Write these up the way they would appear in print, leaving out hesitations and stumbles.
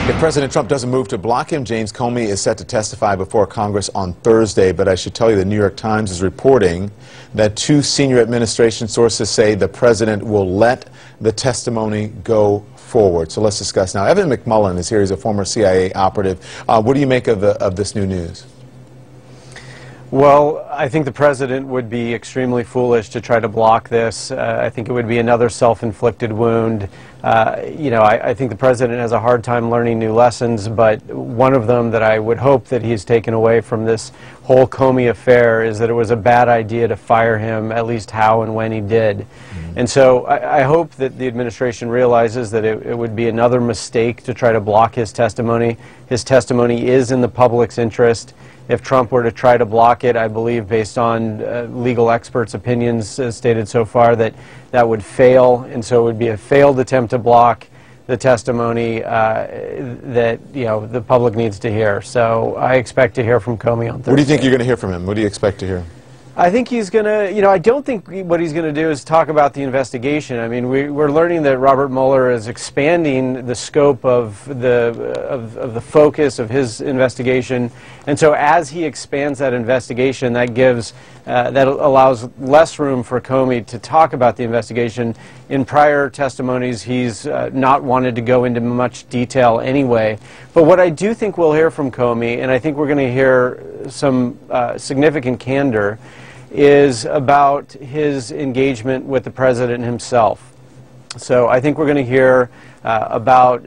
If President Trump doesn't move to block him, James Comey is set to testify before Congress on Thursday. But I should tell you, the New York Times is reporting that two senior administration sources say the president will let the testimony go forward. So let's discuss now. Evan McMullen is here. He's a former CIA operative. What do you make of this new news? Well, I think the president would be extremely foolish to try to block this. I think it would be another self-inflicted wound. I think the president has a hard time learning new lessons, but one of them that I would hope that he's taken away from this whole Comey affair is that it was a bad idea to fire him, at least how and when he did. And so I hope that the administration realizes that it would be another mistake to try to block his testimony. His testimony is in the public's interest. If Trump were to try to block it, I believe, based on legal experts' opinions stated so far, that would fail, and so it would be a failed attempt to block the testimony that the public needs to hear. So I expect to hear from Comey on Thursday. What do you think you're going to hear from him? What do you expect to hear? I think he's going to, I don't think what he's going to do is talk about the investigation. I mean, we're learning that Robert Mueller is expanding the scope of the focus of his investigation, and so as he expands that investigation, that allows less room for Comey to talk about the investigation. In prior testimonies, he's not wanted to go into much detail anyway. But what I do think we'll hear from Comey, and I think we're going to hear some significant candor, is about his engagement with the president himself. So I think we're going to hear about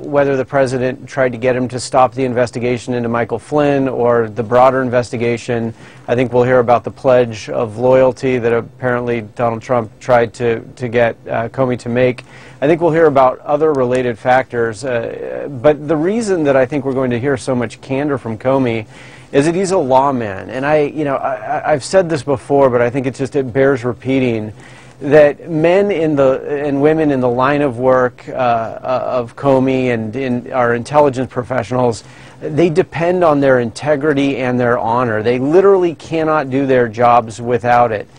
whether the president tried to get him to stop the investigation into Michael Flynn or the broader investigation. I think we'll hear about the pledge of loyalty that apparently Donald Trump tried to get Comey to make. I think we'll hear about other related factors. But the reason that I think we're going to hear so much candor from Comey is that he's a lawman. And I've said this before, but I think it bears repeating, that men and women in the line of work of Comey and in our intelligence professionals, they depend on their integrity and their honor. They literally cannot do their jobs without it.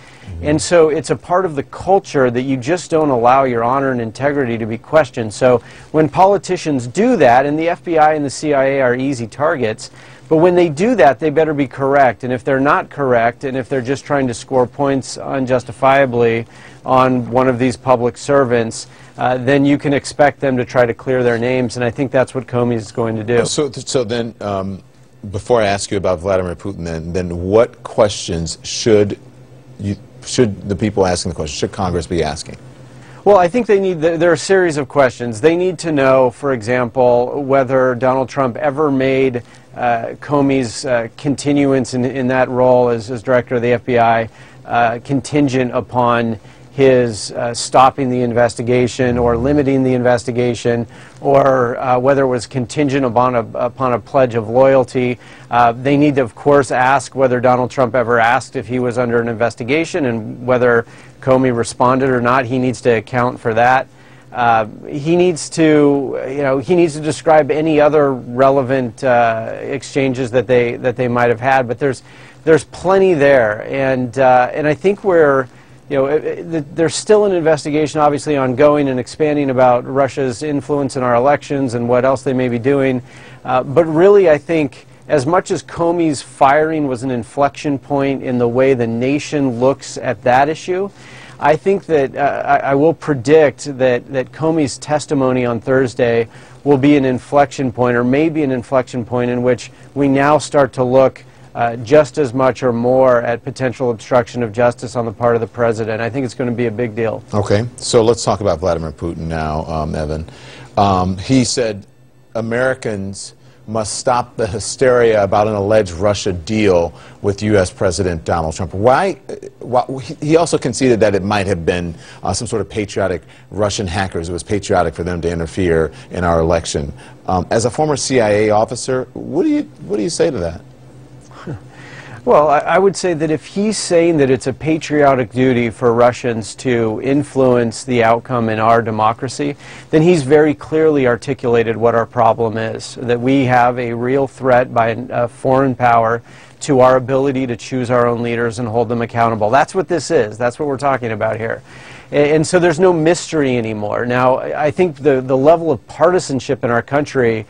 And so it's a part of the culture that you just don't allow your honor and integrity to be questioned. So when politicians do that, and the FBI and the CIA are easy targets, but when they do that, they better be correct. And if they're not correct, and if they're just trying to score points unjustifiably on one of these public servants, then you can expect them to try to clear their names. And I think that's what Comey is going to do. So then, before I ask you about Vladimir Putin, then what questions should the people asking the question, should Congress be asking? Well, I think there are a series of questions. They need to know, for example, whether Donald Trump ever made Comey's continuance in that role as director of the FBI contingent upon his stopping the investigation or limiting the investigation, or whether it was contingent upon a pledge of loyalty. They need to, of course, ask whether Donald Trump ever asked if he was under an investigation, and whether Comey responded or not. He needs to account for that. He needs to, describe any other relevant exchanges that they might have had. But there's plenty there, and I think there's still an investigation, obviously, ongoing and expanding about Russia's influence in our elections and what else they may be doing. But really, I think, as much as Comey's firing was an inflection point in the way the nation looks at that issue, I think that I will predict that Comey's testimony on Thursday will be an inflection point, or maybe an inflection point, in which we now start to look just as much or more at potential obstruction of justice on the part of the president. I think it's going to be a big deal. Okay, so let's talk about Vladimir Putin now, Evan. He said Americans must stop the hysteria about an alleged Russia deal with U.S. President Donald Trump. Why? He also conceded that it might have been some sort of patriotic Russian hackers. It was patriotic for them to interfere in our election. As a former CIA officer, what do you say to that? Well, I would say that if he's saying that it's a patriotic duty for Russians to influence the outcome in our democracy, then he's very clearly articulated what our problem is, that we have a real threat by a foreign power to our ability to choose our own leaders and hold them accountable. That's what this is. That's what we're talking about here. And so there's no mystery anymore. Now, I think the level of partisanship in our country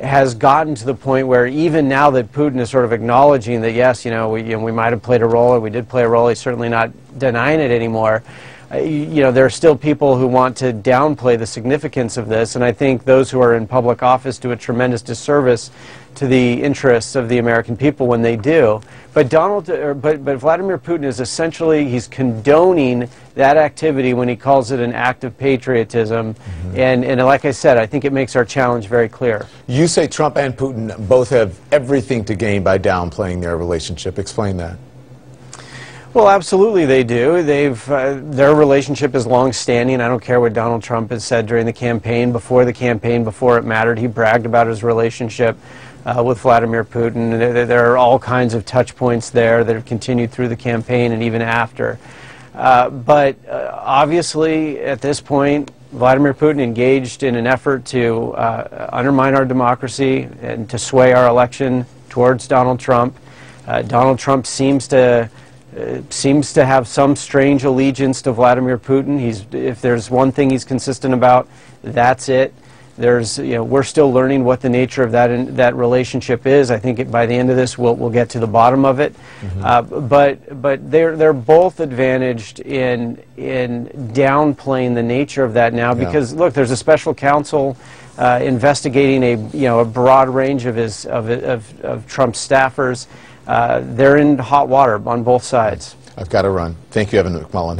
has gotten to the point where even now that Putin is sort of acknowledging that, yes, we might have played a role, or we did play a role, he's certainly not denying it anymore. There are still people who want to downplay the significance of this, and I think those who are in public office do a tremendous disservice to the interests of the American people when they do. But Vladimir Putin is essentially, he's condoning that activity when he calls it an act of patriotism. And like I said, I think it makes our challenge very clear. You say Trump and Putin both have everything to gain by downplaying their relationship. Explain that. Well, absolutely they do. Their relationship is long-standing. I don't care what Donald Trump has said during the campaign, before it mattered. He bragged about his relationship with Vladimir Putin. There are all kinds of touch points there that have continued through the campaign and even after. But obviously, at this point, Vladimir Putin engaged in an effort to undermine our democracy and to sway our election towards Donald Trump. Donald Trump seems to have some strange allegiance to Vladimir Putin. If there's one thing he's consistent about, that's it. We're still learning what the nature of that relationship is. I think by the end of this, we'll get to the bottom of it. But they're both advantaged in downplaying the nature of that now, because look, there's a special counsel investigating a broad range of Trump's staffers. They're in hot water on both sides. I've got to run. Thank you, Evan McMullen.